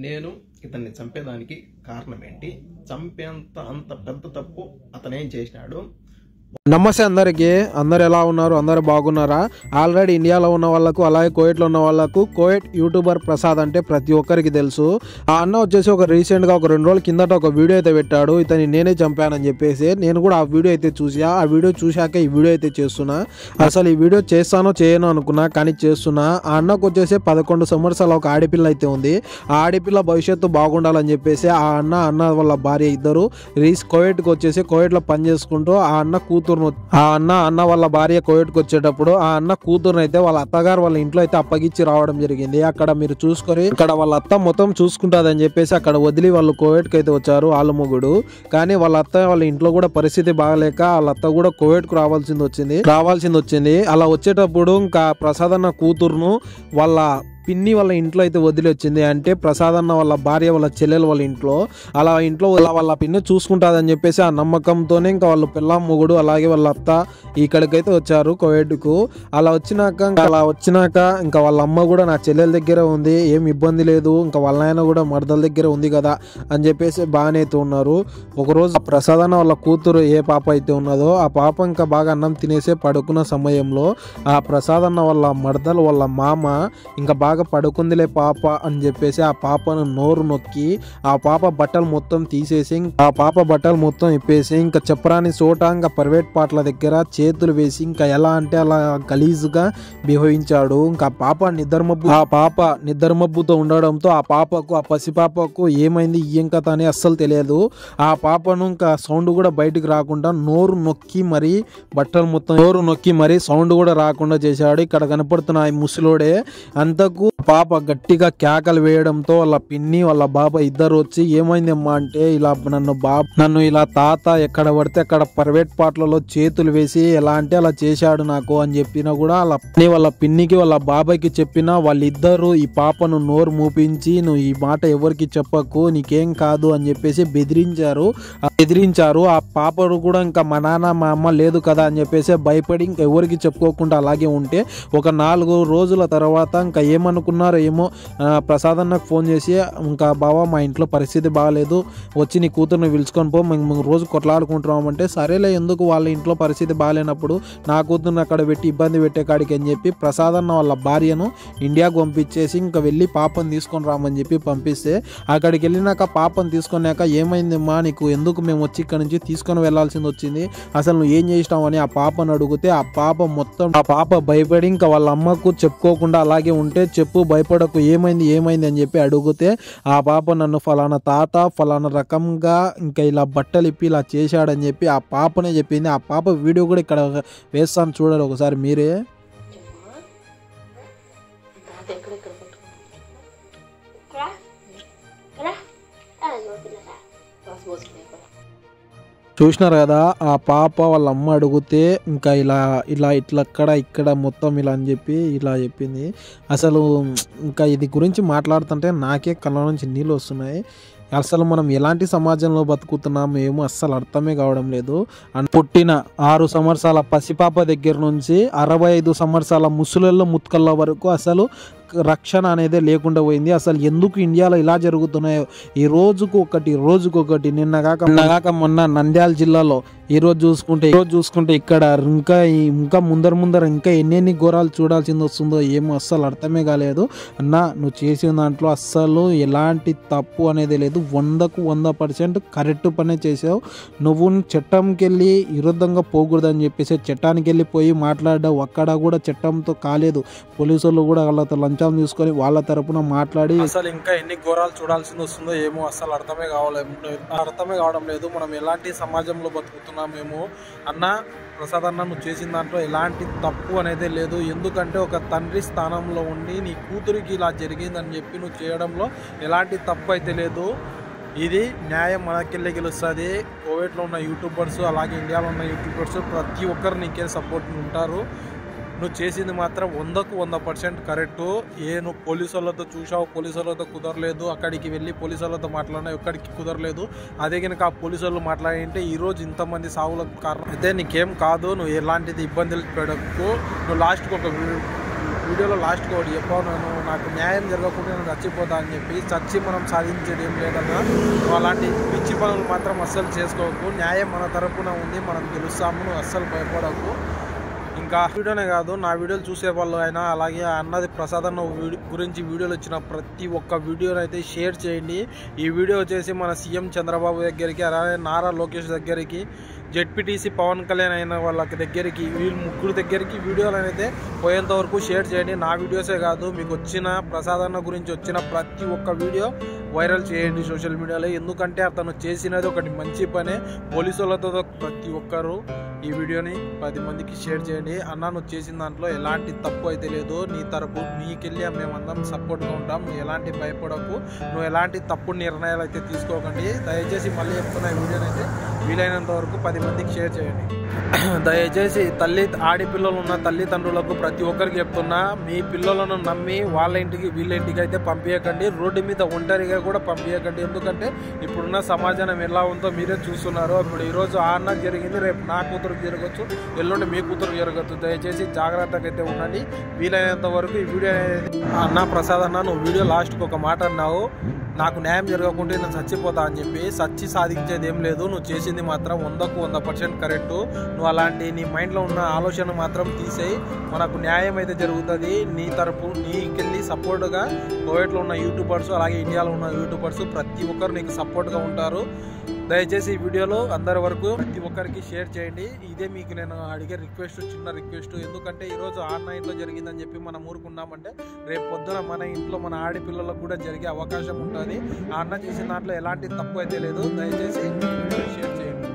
నేను ఇతన్ని చంపేదానికి కారణం ఏంటి? అంత పెద్ద తప్పు అతనేం చేసినాడు? నమస్తే అందరికీ. అందరు ఎలా ఉన్నారు? అందరు బాగున్నారా? ఆల్రెడీ ఇండియాలో ఉన్న వాళ్ళకు అలాగే కోవిట్లో ఉన్న వాళ్ళకు కోవిట్ యూట్యూబర్ ప్రసాద్ అంటే ప్రతి ఒక్కరికి తెలుసు. ఆ అన్న వచ్చేసి రీసెంట్గా ఒక 2 రోజుల కిందట ఒక వీడియో అయితే పెట్టాడు, ఇతన్ని నేనే చంపానని చెప్పేసి. నేను కూడా ఆ వీడియో అయితే చూసా. ఆ వీడియో చూశాక ఈ వీడియో అయితే చేస్తున్నా. అసలు ఈ వీడియో చేస్తానో చేయను అనుకున్నా, కానీ చేస్తున్నా. ఆ అన్నకు వచ్చేసి 11 సంవత్సరాల ఒక ఆడపిల్ల అయితే ఉంది. ఆ ఆడపిల్ల భవిష్యత్తు బాగుండాలని చెప్పేసి ఆ అన్న వాళ్ళ భార్య ఇద్దరు కోవిడ్కి వచ్చేసి కోవిడ్లో పని చేసుకుంటూ ఆ అన్న వాళ్ళ భార్య కోవిడ్కి వచ్చేటప్పుడు ఆ అన్న కూతురుని అయితే వాళ్ళ అత్తగారు వాళ్ళ ఇంట్లో అయితే అప్పగించి రావడం జరిగింది. అక్కడ మీరు చూసుకొని ఇక్కడ వాళ్ళ అత్త మొత్తం చూసుకుంటాదని చెప్పేసి అక్కడ వదిలి వాళ్ళు కోవిడ్కి అయితే వచ్చారు వాళ్ళు ముగ్గురు. కానీ వాళ్ళ అత్త వాళ్ళ ఇంట్లో కూడా పరిస్థితి బాగలేక వాళ్ళ అత్త కూడా కోవిడ్కు రావాల్సింది వచ్చింది. అలా వచ్చేటప్పుడు ఇంకా ప్రసాద్ అన్న కూతురును వాళ్ళ పిన్ని వాళ్ళ ఇంట్లో అయితే వదిలి వచ్చింది. అంటే ప్రసాద్ అన్న వాళ్ళ భార్య వాళ్ళ చెల్లెలు వాళ్ళ ఇంట్లో వాళ్ళ పిన్ని చూసుకుంటాదని చెప్పేసి ఆ నమ్మకంతోనే ఇంకా వాళ్ళ పిల్ల మొగుడు అలాగే వాళ్ళ అత్త ఇక్కడికైతే వచ్చారు కోవిడ్కు. అలా వచ్చినాక ఇంకా వాళ్ళ అమ్మ కూడా నా చెల్లెల దగ్గర ఉంది, ఏం ఇబ్బంది లేదు, ఇంకా వాళ్ళ ఆయన కూడా మరదల దగ్గర ఉంది కదా అని చెప్పేసి బాగానే అయితే ఉన్నారు. ఒకరోజు ప్రసాద్ అన్న వాళ్ళ కూతురు ఏ పాప అయితే ఉన్నదో ఆ పాప ఇంకా బాగా అన్నం తినేసే పడుకున్న సమయంలో ఆ ప్రసాద్ అన్న వాళ్ళ మరదలు వాళ్ళ మామ ఇంకా బాగా పడుకుందిలే పాప అని చెప్పేసి ఆ పాపను నోరు నొక్కి ఆ పాప బట్టలు మొత్తం తీసేసి ఇప్పేసి ఇంకా చెప్పరాని చోట ఇంకా ప్రైవేట్ పార్ట్ల దగ్గర చేతులు వేసి ఇంకా ఎలా అంటే అలా గలీజుగా బిహేవించాడు. ఇంకా ఆ పాప నిద్రమబ్బుతో ఉండడంతో ఆ పసిపాపకు ఏమైంది ఏం కథ అని అస్సలు తెలియదు. ఆ పాపను ఇంకా సౌండ్ కూడా బయటికి రాకుండా నోరు నొక్కి మరి సౌండ్ కూడా రాకుండా చేశాడు. ఇక్కడ కనపడుతున్న ఈ ముసలోడే. అంతకు పాప గట్టిగా కేకలు వేయడంతో వాళ్ళ పిన్ని వాళ్ళ బాబా ఇద్దరు వచ్చి ఏమైందమ్మా అంటే ఇలా నన్ను ఇలా తాత ఎక్కడ పడితే అక్కడ ప్రైవేట్ పార్ట్లలో చేతులు వేసి ఎలా అంటే అలా చేశాడు నాకు అని చెప్పినా కూడా వాళ్ళ పిన్నికి వాళ్ళ బాబాయ్కి చెప్పినా వాళ్ళిద్దరు ఈ పాపను నోరు మూపించి నువ్వు ఈ మాట ఎవరికి చెప్పకు, నీకేం కాదు అని చెప్పేసి బెదిరించారు. ఆ పాపను కూడా ఇంకా మా నాన్న మా అమ్మ లేదు కదా అని చెప్పేసి భయపడి ఇంకా ఎవరికి చెప్పుకోకుండా అలాగే ఉంటే ఒక 4 రోజుల తర్వాత ఇంకా ఏమనుకున్నారో ఏమో ప్రసాద్ అన్నకు ఫోన్ చేసి ఇంకా బావా మా ఇంట్లో పరిస్థితి బాగాలేదు, వచ్చి నీ కూతురుని పిలుచుకొని పో, మేము రోజు కొట్లాడుకుంటున్నామంటే సరేలే ఎందుకు వాళ్ళ ఇంట్లో పరిస్థితి బాగాలేనప్పుడు నా కూతురుని అక్కడ పెట్టి ఇబ్బంది పెట్టే కాడికి అని చెప్పి ప్రసాద్ అన్న వాళ్ళ భార్యను ఇండియాకు పంపించేసి ఇంకా వెళ్ళి పాపను తీసుకొని రామని చెప్పి పంపిస్తే అక్కడికి వెళ్ళినాక పాపను తీసుకున్నాక ఏమైందమ్మా నీకు, ఎందుకు మేము వచ్చి ఇక్కడ నుంచి తీసుకొని వెళ్లాల్సింది వచ్చింది, అసలు నువ్వు ఏం చేసినావని ఆ పాపను అడిగితే ఆ పాప భయపడి ఇంకా వాళ్ళ అమ్మకు చెప్పుకోకుండా అలాగే ఉంటే చెప్పు భయపడకు ఏమైంది అని చెప్పి అడిగితే ఆ పాప నన్ను ఫలానా తాత ఫలానా రకంగా ఇంకా ఇలా బట్టలు ఇప్పి ఇలా చేశాడని చెప్పి ఆ పాపనే చెప్పింది. ఆ పాప వీడియో కూడా ఇక్కడ వేస్తాను చూడాలి ఒకసారి మీరే. చూసినారు కదా ఆ పాప వాళ్ళ అమ్మ అడిగితే ఇంకా ఇక్కడ మొత్తం ఇలా అని చెప్పి ఇలా చెప్పింది. అసలు ఇంకా ఇది గురించి మాట్లాడుతుంటే నాకే కళ్ళ నుంచి నీళ్ళు వస్తున్నాయి. అసలు మనం ఎలాంటి సమాజంలో బతుకుతున్నాము ఏమో అస్సలు అర్థమే కావడం లేదు. పుట్టిన 6 సంవత్సరాల పసిపాప దగ్గర నుంచి 65 సంవత్సరాల ముసలిళ్ళ ముత్కళ్ళ వరకు అసలు రక్షణ అనేది లేకుండా పోయింది. అసలు ఎందుకు ఇండియాలో ఇలా జరుగుతున్నాయో ఈ రోజుకు ఒకటి నిన్నగాక మొన్న నంద్యాల జిల్లాలో ఈ రోజు చూసుకుంటే ఇక్కడ ఇంకా ముందర ఇంకా ఎన్ని ఘోరాలు చూడాల్సింది వస్తుందో ఏమో అస్సలు అర్థమే కాలేదు. అన్న నువ్వు చేసిన దాంట్లో అస్సలు ఎలాంటి తప్పు అనేది లేదు, 100% కరెక్ట్ పనే చేసావు. నువ్వు చట్టంకి వెళ్ళి విరుద్ధంగా పోకూడదని చెప్పేసి చట్టానికి వెళ్ళిపోయి మాట్లాడావు. అక్కడ కూడా చట్టంతో కాలేదు, పోలీసులు కూడా వాళ్ళతో లంచాలు తీసుకొని వాళ్ళ తరపున మాట్లాడి అసలు ఇంకా ఎన్ని ఘోరాలు చూడాల్సింది వస్తుందో ఏమో అస్సలు అర్థమే కావడం లేదు. మనం ఎలాంటి సమాజంలో బతుకుతున్నామేమో. అన్న ప్రసాద్ అన్న నువ్వు చేసిన దాంట్లో ఎలాంటి తప్పు అనేది లేదు. ఎందుకంటే ఒక తండ్రి స్థానంలో ఉండి నీ కూతురికి ఇలా జరిగిందని చెప్పి నువ్వు చేయడంలో ఎలాంటి తప్పు అయితే లేదు. ఇది న్యాయం మనకెళ్ళి గెలుస్తుంది. కోవిడ్లో ఉన్న యూట్యూబర్స్ అలాగే ఇండియాలో ఉన్న యూట్యూబర్స్ ప్రతి ఒక్కరు నీకే సపోర్ట్ ఉంటారు. నువ్వు చేసింది మాత్రం 100% కరెక్టు. నువ్వు పోలీసు వాళ్ళతో చూసావు, పోలీసు వాళ్ళతో కుదరలేదు, అక్కడికి వెళ్ళి పోలీసు వాళ్ళతో మాట్లాడినా ఎక్కడికి కుదరలేదు. అదే కనుక ఆ పోలీసు వాళ్ళు మాట్లాడింటే ఈరోజు ఇంతమంది సావులకు కారణం అయితే నీకేం కాదు. నువ్వు ఎలాంటిది ఇబ్బందులు పెడకు. నువ్వు లాస్ట్కి ఒక వీడియోలో లాస్ట్కి ఒకటి చెప్పాను, నాకు న్యాయం జరగకుండా నేను చచ్చిపోతా అని చెప్పి. చచ్చి మనం సాధించేది ఏం లేదన్నా. నువ్వు అలాంటి పిచ్చి పనులు మాత్రం అస్సలు చేసుకోకు. న్యాయం మన తరపున ఉంది, మనం గెలుస్తాము. నువ్వు అస్సలు భయపడకు. ఇంకా వీడియోనే కాదు, నా వీడియోలు చూసే వాళ్ళు అయినా అలాగే అన్నది ప్రసాద్ అన్న గురించి వీడియోలు వచ్చిన ప్రతి ఒక్క వీడియోని అయితే షేర్ చేయండి. ఈ వీడియో వచ్చేసి మన సీఎం చంద్రబాబు దగ్గరికి, అలాగే నారా లోకేష్ దగ్గరికి, జెడ్పీటీసీ పవన్ కళ్యాణ్ అయిన వాళ్ళ దగ్గరికి, వీళ్ళు ముగ్గురు దగ్గరికి వీడియోలు అయితే పోయేంత వరకు షేర్ చేయండి. నా వీడియోసే కాదు, మీకు వచ్చిన ప్రసాద్ అన్న గురించి వచ్చిన ప్రతి ఒక్క వీడియో వైరల్ చేయండి సోషల్ మీడియాలో. ఎందుకంటే అతను చేసినది ఒకటి మంచి పనే. పోలీసులతో ప్రతి ఒక్కరు ఈ వీడియోని 10 మందికి షేర్ చేయండి. అన్న నువ్వు చేసిన దాంట్లో ఎలాంటి తప్పు అయితే లేదు. నీ తరపు నీకెళ్ళి మేమందరం సపోర్ట్గా ఉంటాం. నువ్వు ఎలాంటి భయపడకు. నువ్వు ఎలాంటి తప్పుడు నిర్ణయాలు అయితే తీసుకోకండి. దయచేసి మళ్ళీ చెప్తున్నా, ఈ వీడియోని అయితే వీలైనంత వరకు 10 మందికి షేర్ చేయండి. దయచేసి ఆడపిల్లలు ఉన్న తల్లిదండ్రులకు ప్రతి ఒక్కరికి చెప్తున్నా, మీ పిల్లలను నమ్మి వాళ్ళ ఇంటికి వీళ్ళ ఇంటికి అయితే పంపించకండి. రోడ్డు మీద ఒంటరిగా కూడా పంపించకండి. ఎందుకంటే ఇప్పుడున్న సమాజం ఎలా ఉందో మీరే చూస్తున్నారు. ఇప్పుడు ఈరోజు ఆ అన్నకు జరిగింది, రేపు నా కూతురుకు జరగచ్చు, ఎల్లుండి మీ కూతురు జరగచ్చు. దయచేసి జాగ్రత్తగా అయితే ఉండండి. వీలైనంత వరకు ఈ వీడియో అన్న ప్రసాద్ అన్న, నువ్వు వీడియో లాస్ట్కి ఒక మాట అన్నావు, నాకు న్యాయం జరగకుంటే నేను చచ్చిపోతా అని చెప్పి. చచ్చి సాధించేది ఏం లేదు. నువ్వు చేసింది మాత్రం 100కు 100% కరెక్టు. నువ్వు అలాంటి నీ మైండ్లో ఉన్న ఆలోచన మాత్రం తీసేయి. మనకు న్యాయం అయితే జరుగుతుంది. నీ తరపు నీకెళ్ళి సపోర్ట్గా కోవిడ్లో ఉన్న యూట్యూబర్స్, అలాగే ఇండియాలో ఉన్న యూట్యూబర్స్ ప్రతి ఒక్కరు నీకు సపోర్ట్గా ఉంటారు. దయచేసి ఈ వీడియోలో అందరి వరకు ప్రతి ఒక్కరికి షేర్ చేయండి. ఇదే మీకు నేను అడిగే రిక్వెస్ట్, చిన్న రిక్వెస్ట్. ఎందుకంటే ఈరోజు ఆన్లైన్లో జరిగిందని చెప్పి మనం ఊరుకున్నామంటే రేపు పొద్దున మన ఇంట్లో మన ఆడపిల్లలకు కూడా జరిగే అవకాశం ఉంటుంది. ఆ అన్న చేసిన దాంట్లో ఎలాంటి తప్పు అయితే లేదు. దయచేసి షేర్ చేయండి.